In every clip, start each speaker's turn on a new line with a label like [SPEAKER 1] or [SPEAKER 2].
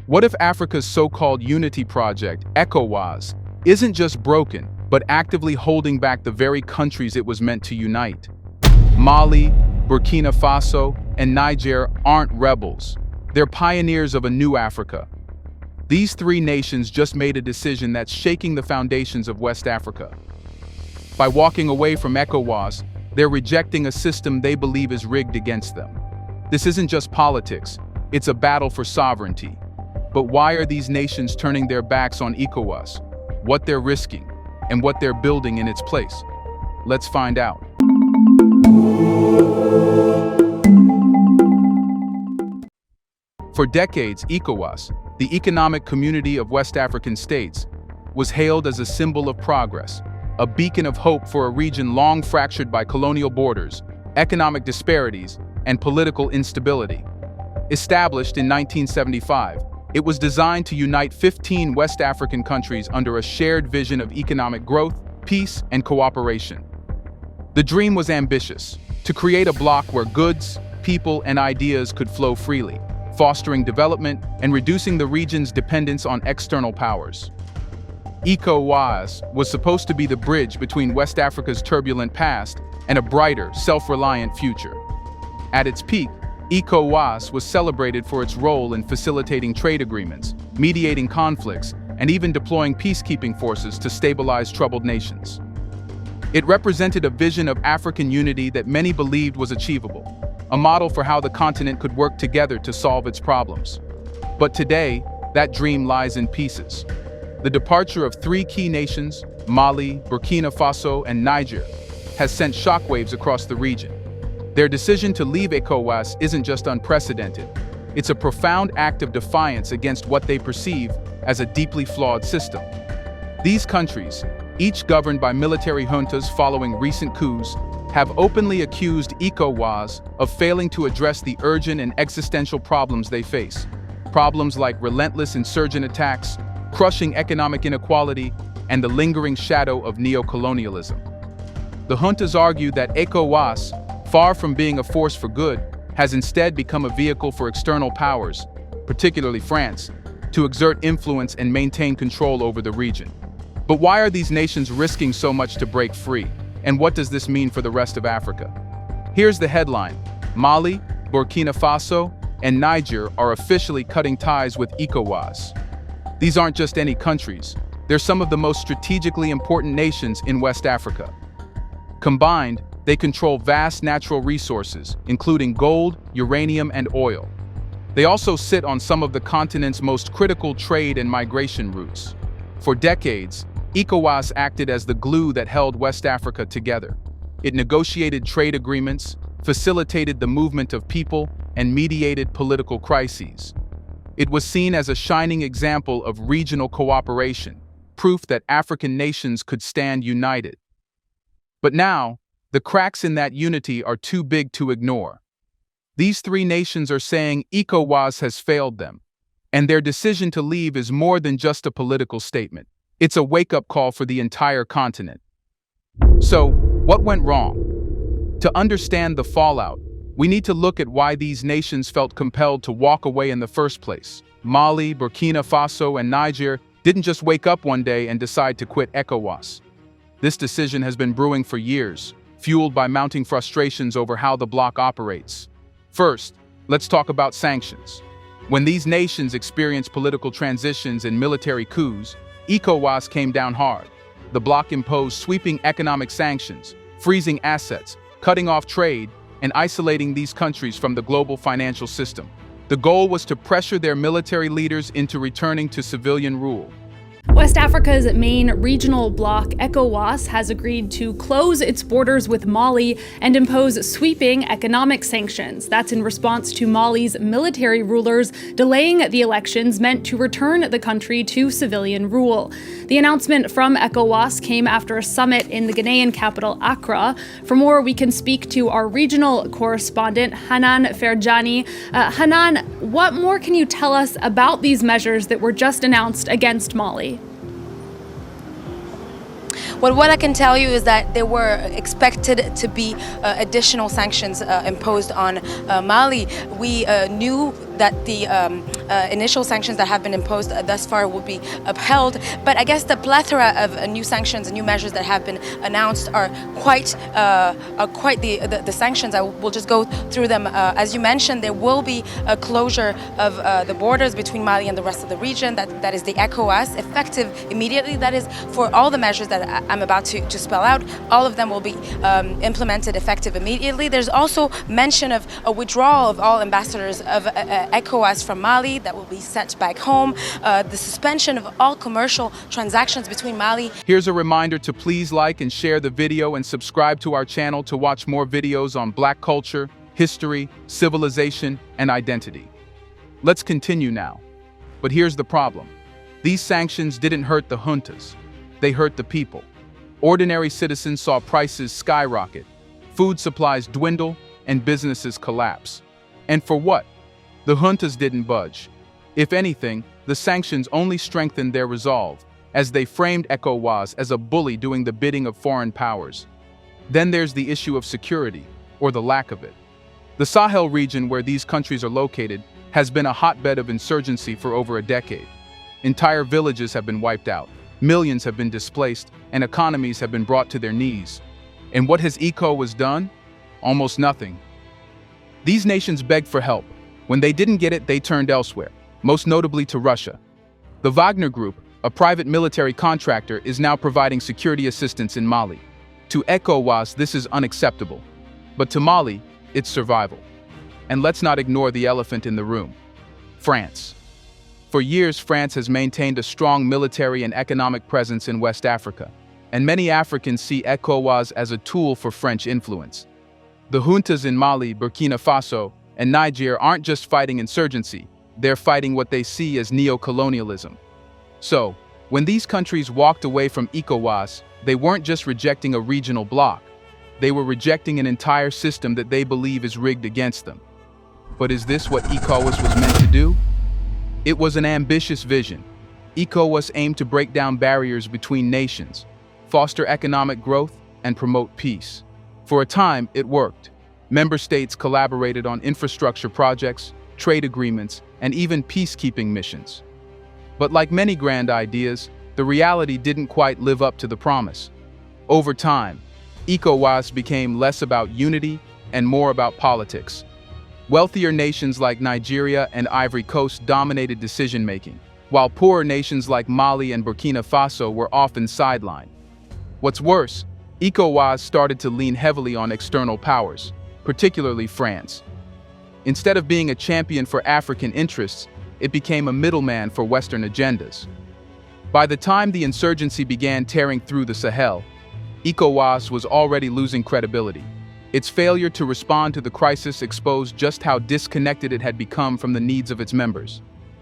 [SPEAKER 1] What if Africa's so-called unity project, Ecowas, isn't just broken, but actively holding back the very countries it was meant to unite? Mali, Burkina Faso, and Niger aren't rebels. They're pioneers of a new Africa. These three nations just made a decision that's shaking the foundations of West Africa. By walking away from ECOWAS, they're rejecting a system they believe is rigged against them. This isn't just politics, it's a battle for sovereignty. But why are these nations turning their backs on ECOWAS, what they're risking, and what they're building in its place? Let's find out. For decades, ECOWAS, the Economic Community of West African States, was hailed as a symbol of progress, a beacon of hope for a region long fractured by colonial borders, economic disparities, and political instability. Established in 1975, it was designed to unite 15 West African countries under a shared vision of economic growth, peace, and cooperation. The dream was ambitious, to create a bloc where goods, people, and ideas could flow freely, fostering development and reducing the region's dependence on external powers. ECOWAS was supposed to be the bridge between West Africa's turbulent past and a brighter, self-reliant future. At its peak, ECOWAS was celebrated for its role in facilitating trade agreements, mediating conflicts, and even deploying peacekeeping forces to stabilize troubled nations. It represented a vision of African unity that many believed was achievable, a model for how the continent could work together to solve its problems. But today, that dream lies in pieces. The departure of three key nations, Mali, Burkina Faso, and Niger, has sent shockwaves across the region. Their decision to leave ECOWAS isn't just unprecedented, it's a profound act of defiance against what they perceive as a deeply flawed system. These countries, each governed by military juntas following recent coups, have openly accused ECOWAS of failing to address the urgent and existential problems they face. Problems like relentless insurgent attacks, crushing economic inequality, and the lingering shadow of neocolonialism. The juntas argue that ECOWAS, far from being a force for good, has instead become a vehicle for external powers, particularly France, to exert influence and maintain control over the region. But why are these nations risking so much to break free? And what does this mean for the rest of Africa? Here's the headline: Mali, Burkina Faso, and Niger are officially cutting ties with ECOWAS. These aren't just any countries, they're some of the most strategically important nations in West Africa. Combined, they control vast natural resources, including gold, uranium, and oil. They also sit on some of the continent's most critical trade and migration routes. For decades, ECOWAS acted as the glue that held West Africa together. It negotiated trade agreements, facilitated the movement of people, and mediated political crises. It was seen as a shining example of regional cooperation, proof that African nations could stand united. But now, the cracks in that unity are too big to ignore. These three nations are saying ECOWAS has failed them, and their decision to leave is more than just a political statement. It's a wake-up call for the entire continent. So, what went wrong? To understand the fallout, we need to look at why these nations felt compelled to walk away in the first place. Mali, Burkina Faso, and Niger didn't just wake up one day and decide to quit ECOWAS. This decision has been brewing for years, fueled by mounting frustrations over how the bloc operates. First, let's talk about sanctions. When these nations experienced political transitions and military coups, ECOWAS came down hard. The bloc imposed sweeping economic sanctions, freezing assets, cutting off trade, and isolating these countries from the global financial system. The goal was to pressure their military leaders into returning to civilian rule.
[SPEAKER 2] West Africa's main regional bloc, ECOWAS, has agreed to close its borders with Mali and impose sweeping economic sanctions. That's in response to Mali's military rulers delaying the elections meant to return the country to civilian rule. The announcement from ECOWAS came after a summit in the Ghanaian capital, Accra. For more, we can speak to our regional correspondent, Hanan Ferjani. Hanan, what more can you tell us about these measures that were just announced against Mali?
[SPEAKER 3] Well, what I can tell you is that there were expected to be additional sanctions imposed on Mali. We knew that the initial sanctions that have been imposed thus far will be upheld. But I guess the plethora of new sanctions and new measures that have been announced are quite the sanctions. I will just go through them. As you mentioned, there will be a closure of the borders between Mali and the rest of the region. That is the Ecowas, effective immediately. That is for all the measures that I'm about to spell out. All of them will be implemented effective immediately. There's also mention of a withdrawal of all ambassadors of Ecowas from Mali that will be sent back home. The suspension of all commercial transactions between Mali.
[SPEAKER 1] Here's a reminder to please like and share the video and subscribe to our channel to watch more videos on Black culture, history, civilization, and identity. Let's continue now. But here's the problem. These sanctions didn't hurt the juntas. They hurt the people. Ordinary citizens saw prices skyrocket, food supplies dwindle, and businesses collapse. And for what? The juntas didn't budge. If anything, the sanctions only strengthened their resolve, as they framed Ecowas as a bully doing the bidding of foreign powers. Then there's the issue of security, or the lack of it. The Sahel region where these countries are located has been a hotbed of insurgency for over a decade. Entire villages have been wiped out, millions have been displaced, and economies have been brought to their knees. And what has Ecowas done? Almost nothing. These nations begged for help. When they didn't get it, they turned elsewhere, most notably to Russia. The Wagner Group, a private military contractor, is now providing security assistance in Mali. To Ecowas, this is unacceptable. But to Mali, it's survival. And let's not ignore the elephant in the room: France. For years, France has maintained a strong military and economic presence in West Africa, and many Africans see Ecowas as a tool for French influence. The juntas in Mali, Burkina Faso, and Niger aren't just fighting insurgency, they're fighting what they see as neo-colonialism. So, when these countries walked away from Ecowas, they weren't just rejecting a regional bloc, they were rejecting an entire system that they believe is rigged against them. But is this what Ecowas was meant to do? It was an ambitious vision. Ecowas aimed to break down barriers between nations, foster economic growth, and promote peace. For a time, it worked. Member states collaborated on infrastructure projects, trade agreements, and even peacekeeping missions. But like many grand ideas, the reality didn't quite live up to the promise. Over time, Ecowas became less about unity and more about politics. Wealthier nations like Nigeria and Ivory Coast dominated decision-making, while poorer nations like Mali and Burkina Faso were often sidelined. What's worse, Ecowas started to lean heavily on external powers, particularly France. Instead of being a champion for African interests, it became a middleman for Western agendas. By the time the insurgency began tearing through the Sahel, Ecowas was already losing credibility. Its failure to respond to the crisis exposed just how disconnected it had become from the needs of its members.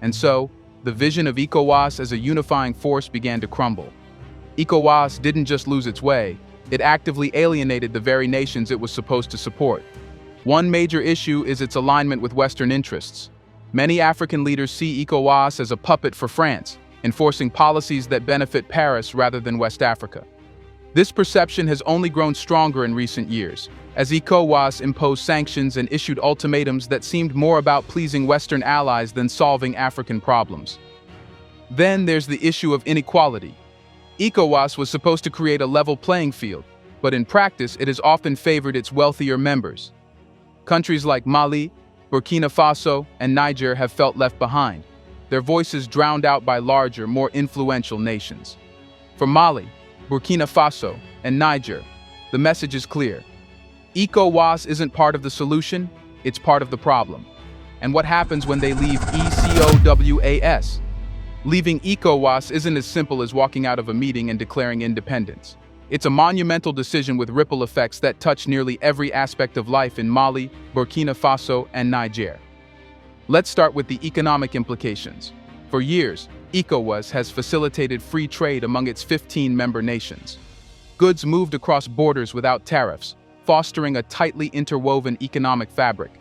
[SPEAKER 1] And so, the vision of Ecowas as a unifying force began to crumble. Ecowas didn't just lose its way, it actively alienated the very nations it was supposed to support. One major issue is its alignment with Western interests. Many African leaders see Ecowas as a puppet for France, enforcing policies that benefit Paris rather than West Africa. This perception has only grown stronger in recent years, as Ecowas imposed sanctions and issued ultimatums that seemed more about pleasing Western allies than solving African problems. Then there's the issue of inequality. Ecowas was supposed to create a level playing field, but in practice it has often favored its wealthier members. Countries like Mali, Burkina Faso, and Niger have felt left behind, their voices drowned out by larger, more influential nations. For Mali, Burkina Faso, and Niger, the message is clear. Ecowas isn't part of the solution, it's part of the problem. And what happens when they leave ECOWAS? Leaving Ecowas isn't as simple as walking out of a meeting and declaring independence. It's a monumental decision with ripple effects that touch nearly every aspect of life in Mali, Burkina Faso, and Niger. Let's start with the economic implications. For years, Ecowas has facilitated free trade among its 15 member nations. Goods moved across borders without tariffs, fostering a tightly interwoven economic fabric.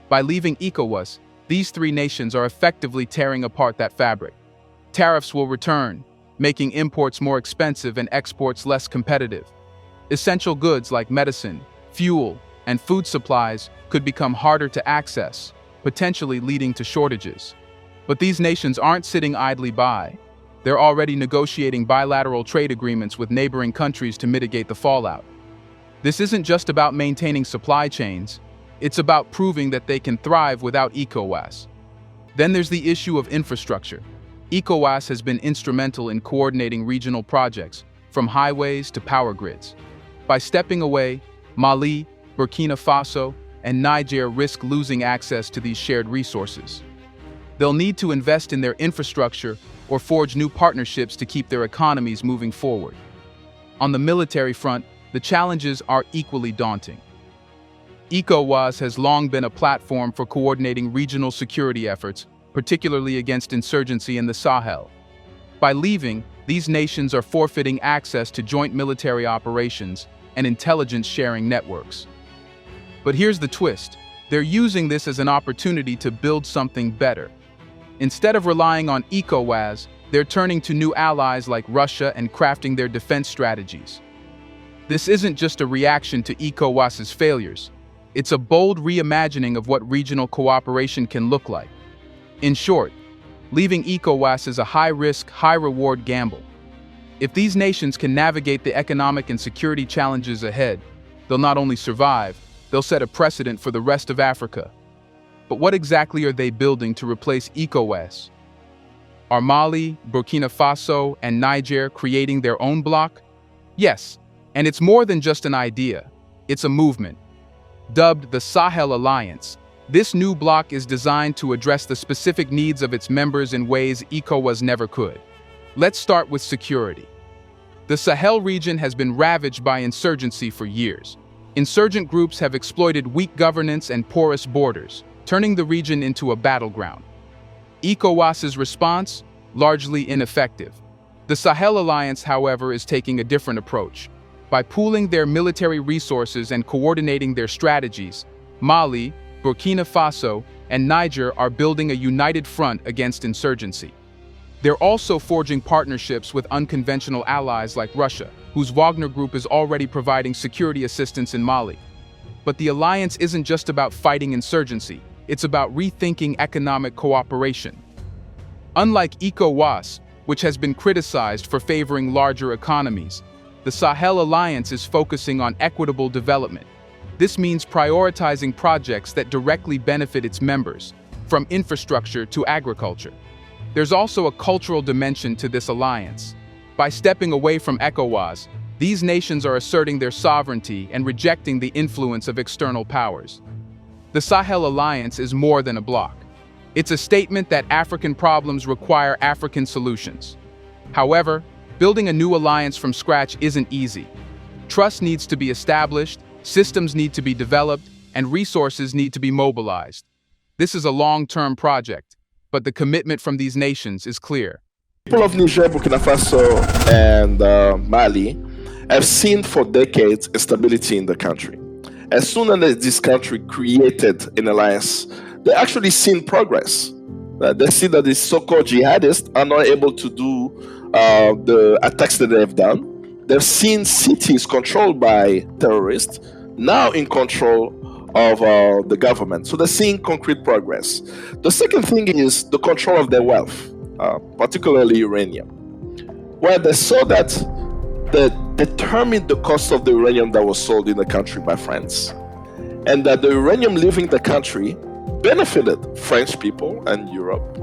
[SPEAKER 1] By leaving Ecowas, these three nations are effectively tearing apart that fabric. Tariffs will return, making imports more expensive and exports less competitive. Essential goods like medicine, fuel, and food supplies could become harder to access, potentially leading to shortages. But these nations aren't sitting idly by. They're already negotiating bilateral trade agreements with neighboring countries to mitigate the fallout. This isn't just about maintaining supply chains, it's about proving that they can thrive without Ecowas. Then there's the issue of infrastructure. Ecowas has been instrumental in coordinating regional projects, from highways to power grids. By stepping away, Mali, Burkina Faso, and Niger risk losing access to these shared resources. They'll need to invest in their infrastructure or forge new partnerships to keep their economies moving forward. On the military front, the challenges are equally daunting. Ecowas has long been a platform for coordinating regional security efforts, particularly against insurgency in the Sahel. By leaving, these nations are forfeiting access to joint military operations and intelligence-sharing networks. But here's the twist. They're using this as an opportunity to build something better. Instead of relying on Ecowas, they're turning to new allies like Russia and crafting their defense strategies. This isn't just a reaction to Ecowas's failures. It's a bold reimagining of what regional cooperation can look like. In short, leaving Ecowas is a high-risk, high-reward gamble. If these nations can navigate the economic and security challenges ahead, they'll not only survive, they'll set a precedent for the rest of Africa. But what exactly are they building to replace Ecowas? Are Mali, Burkina Faso, and Niger creating their own bloc? Yes, and it's more than just an idea. It's a movement. Dubbed the Sahel Alliance, this new bloc is designed to address the specific needs of its members in ways Ecowas never could. Let's start with security. The Sahel region has been ravaged by insurgency for years. Insurgent groups have exploited weak governance and porous borders, turning the region into a battleground. ECOWAS's response? Largely ineffective. The Sahel Alliance, however, is taking a different approach. By pooling their military resources and coordinating their strategies, Mali, Burkina Faso, and Niger are building a united front against insurgency. They're also forging partnerships with unconventional allies like Russia, whose Wagner Group is already providing security assistance in Mali. But the alliance isn't just about fighting insurgency, it's about rethinking economic cooperation. Unlike ECOWAS, which has been criticized for favoring larger economies, the Sahel Alliance is focusing on equitable development. This means prioritizing projects that directly benefit its members, from infrastructure to agriculture. There's also a cultural dimension to this alliance. By stepping away from ECOWAS, these nations are asserting their sovereignty and rejecting the influence of external powers. The Sahel Alliance is more than a bloc. It's a statement that African problems require African solutions. However, building a new alliance from scratch isn't easy. Trust needs to be established, systems need to be developed, and resources need to be mobilized. This is a long-term project, but the commitment from these nations is clear.
[SPEAKER 4] People of Niger, Burkina Faso, and Mali have seen for decades instability in the country. As soon as this country created an alliance, they actually seen progress. They see that the so-called jihadists are not able to do the attacks that they have done. They've seen cities controlled by terrorists now in control of the government. So they're seeing concrete progress. The second thing is the control of their wealth, particularly uranium, where they saw that they determined the cost of the uranium that was sold in the country by France, and that the uranium leaving the country benefited French people and Europe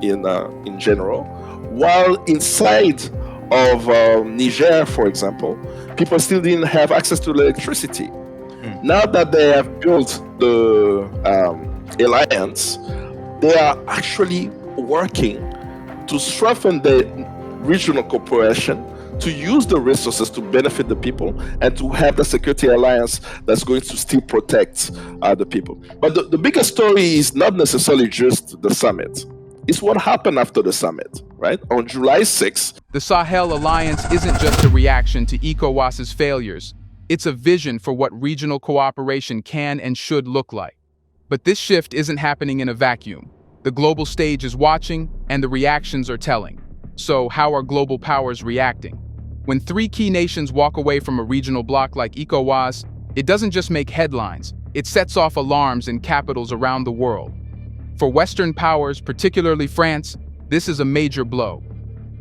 [SPEAKER 4] in general, while inside of Niger, for example, people still didn't have access to electricity. Now that they have built the alliance, they are actually working to strengthen the regional cooperation, to use the resources to benefit the people, and to have the security alliance that's going to still protect the people. But the bigger story is not necessarily just the summit. It's what happened after the summit, right? On July 6th.
[SPEAKER 1] The Sahel Alliance isn't just a reaction to ECOWAS's failures. It's a vision for what regional cooperation can and should look like. But this shift isn't happening in a vacuum. The global stage is watching, and the reactions are telling. So how are global powers reacting? When three key nations walk away from a regional bloc like ECOWAS, it doesn't just make headlines, it sets off alarms in capitals around the world. For Western powers, particularly France, this is a major blow.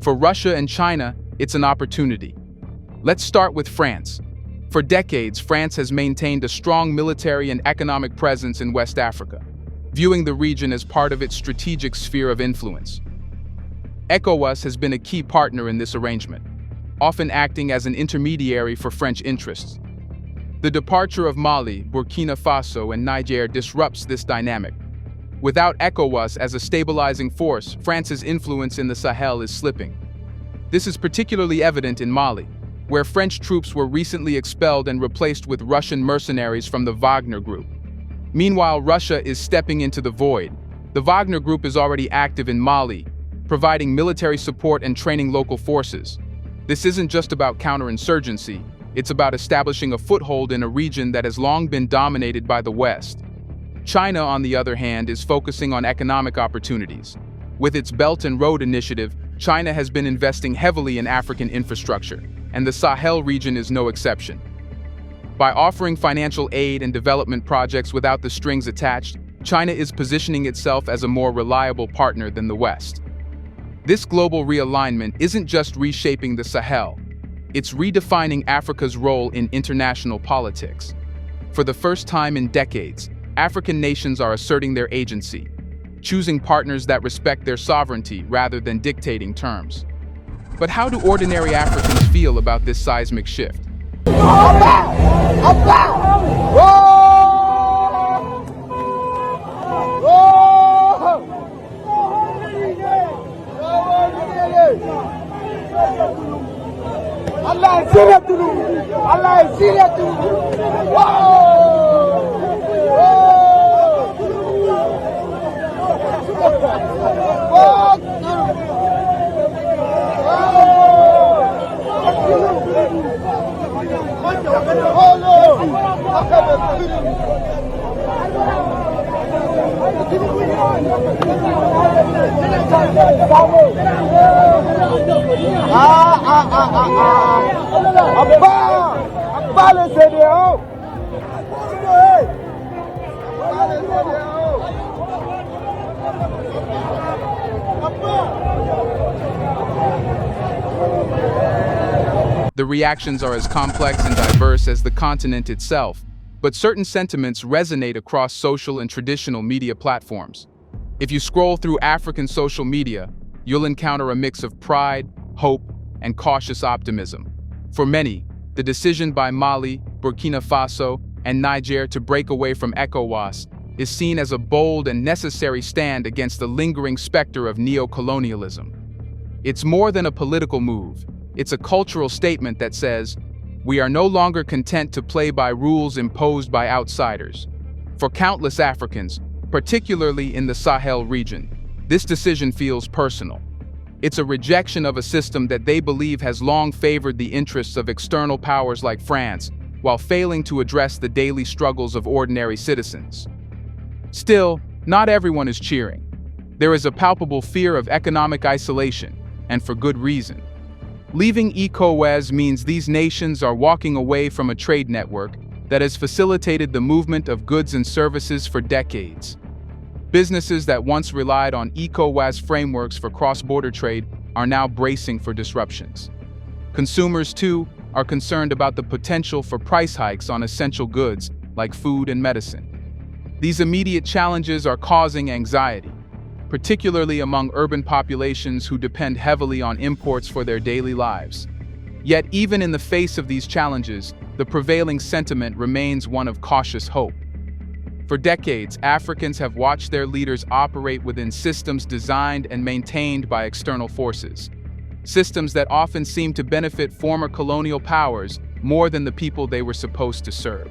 [SPEAKER 1] For Russia and China, it's an opportunity. Let's start with France. For decades, France has maintained a strong military and economic presence in West Africa, viewing the region as part of its strategic sphere of influence. Ecowas has been a key partner in this arrangement, often acting as an intermediary for French interests. The departure of Mali, Burkina Faso, and Niger disrupts this dynamic. Without Ecowas as a stabilizing force, France's influence in the Sahel is slipping. This is particularly evident in Mali, where French troops were recently expelled and replaced with Russian mercenaries from the Wagner Group. Meanwhile, Russia is stepping into the void. The Wagner Group is already active in Mali, providing military support and training local forces. This isn't just about counterinsurgency, it's about establishing a foothold in a region that has long been dominated by the West. China, on the other hand, is focusing on economic opportunities. With its Belt and Road Initiative, China has been investing heavily in African infrastructure, and the Sahel region is no exception. By offering financial aid and development projects without the strings attached, China is positioning itself as a more reliable partner than the West. This global realignment isn't just reshaping the Sahel, it's redefining Africa's role in international politics. For the first time in decades, African nations are asserting their agency, choosing partners that respect their sovereignty rather than dictating terms. But how do ordinary Africans feel about this seismic shift? The reactions are as complex and diverse as the continent itself, but certain sentiments resonate across social and traditional media platforms. If you scroll through African social media, you'll encounter a mix of pride, hope, and cautious optimism. For many, the decision by Mali, Burkina Faso, and Niger to break away from Ecowas is seen as a bold and necessary stand against the lingering specter of neo-colonialism. It's more than a political move. It's a cultural statement that says, we are no longer content to play by rules imposed by outsiders. For countless Africans, particularly in the Sahel region, this decision feels personal. It's a rejection of a system that they believe has long favored the interests of external powers like France, while failing to address the daily struggles of ordinary citizens. Still, not everyone is cheering. There is a palpable fear of economic isolation, and for good reason. Leaving Ecowas means these nations are walking away from a trade network that has facilitated the movement of goods and services for decades. Businesses that once relied on Ecowas frameworks for cross-border trade are now bracing for disruptions. Consumers, too, are concerned about the potential for price hikes on essential goods like food and medicine. These immediate challenges are causing anxiety, particularly among urban populations who depend heavily on imports for their daily lives. Yet, even in the face of these challenges, the prevailing sentiment remains one of cautious hope. For decades, Africans have watched their leaders operate within systems designed and maintained by external forces. Systems that often seem to benefit former colonial powers more than the people they were supposed to serve.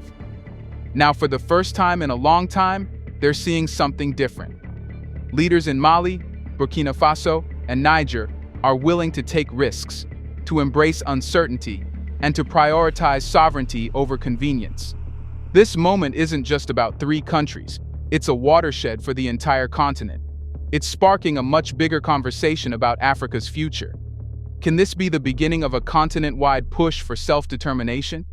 [SPEAKER 1] Now, for the first time in a long time, they're seeing something different. Leaders in Mali, Burkina Faso, and Niger are willing to take risks, to embrace uncertainty, and to prioritize sovereignty over convenience. This moment isn't just about 3 countries, it's a watershed for the entire continent. It's sparking a much bigger conversation about Africa's future. Can this be the beginning of a continent-wide push for self-determination?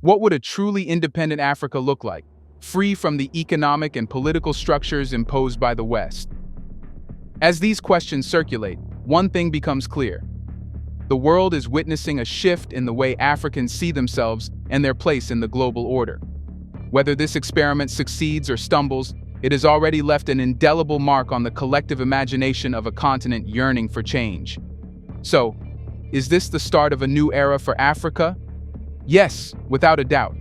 [SPEAKER 1] What would a truly independent Africa look like? free from the economic and political structures imposed by the West? As these questions circulate, one thing becomes clear. The world is witnessing a shift in the way Africans see themselves and their place in the global order. Whether this experiment succeeds or stumbles, it has already left an indelible mark on the collective imagination of a continent yearning for change. So, is this the start of a new era for Africa? Yes, without a doubt.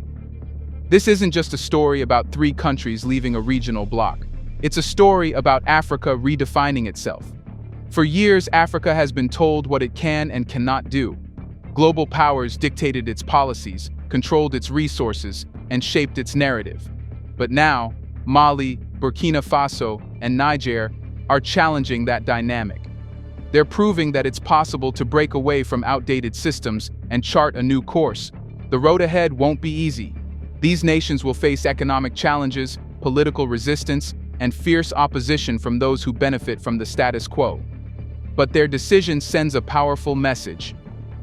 [SPEAKER 1] This isn't just a story about 3 countries leaving a regional bloc. It's a story about Africa redefining itself. For years, Africa has been told what it can and cannot do. Global powers dictated its policies, controlled its resources, and shaped its narrative. But now, Mali, Burkina Faso, and Niger are challenging that dynamic. They're proving that it's possible to break away from outdated systems and chart a new course. The road ahead won't be easy. These nations will face economic challenges, political resistance, and fierce opposition from those who benefit from the status quo. But their decision sends a powerful message.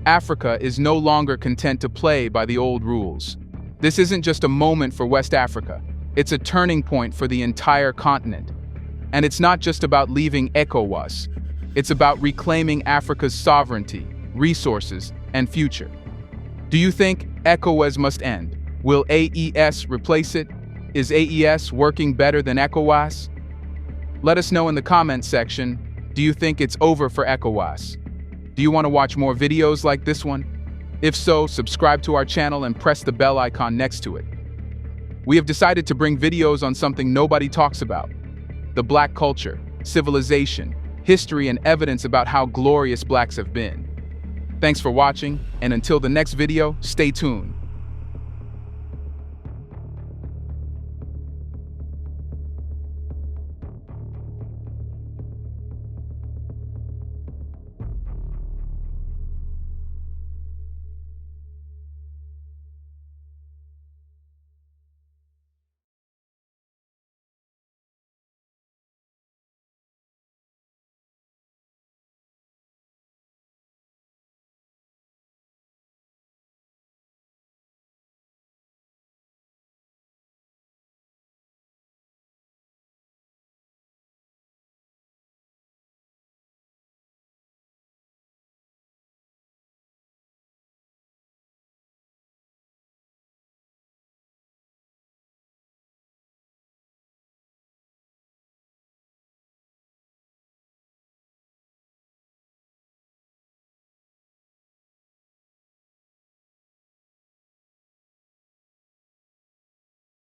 [SPEAKER 1] Africa is no longer content to play by the old rules. This isn't just a moment for West Africa. It's a turning point for the entire continent. And it's not just about leaving Ecowas. It's about reclaiming Africa's sovereignty, resources, and future. Do you think Ecowas must end? Will AES replace it? Is AES working better than Ecowas? Let us know in the comments section. Do you think it's over for Ecowas? Do you want to watch more videos like this one? If so, subscribe to our channel and press the bell icon next to it. We have decided to bring videos on something nobody talks about: the Black culture, civilization, history, and evidence about how glorious Blacks have been. Thanks for watching, and until the next video, stay tuned.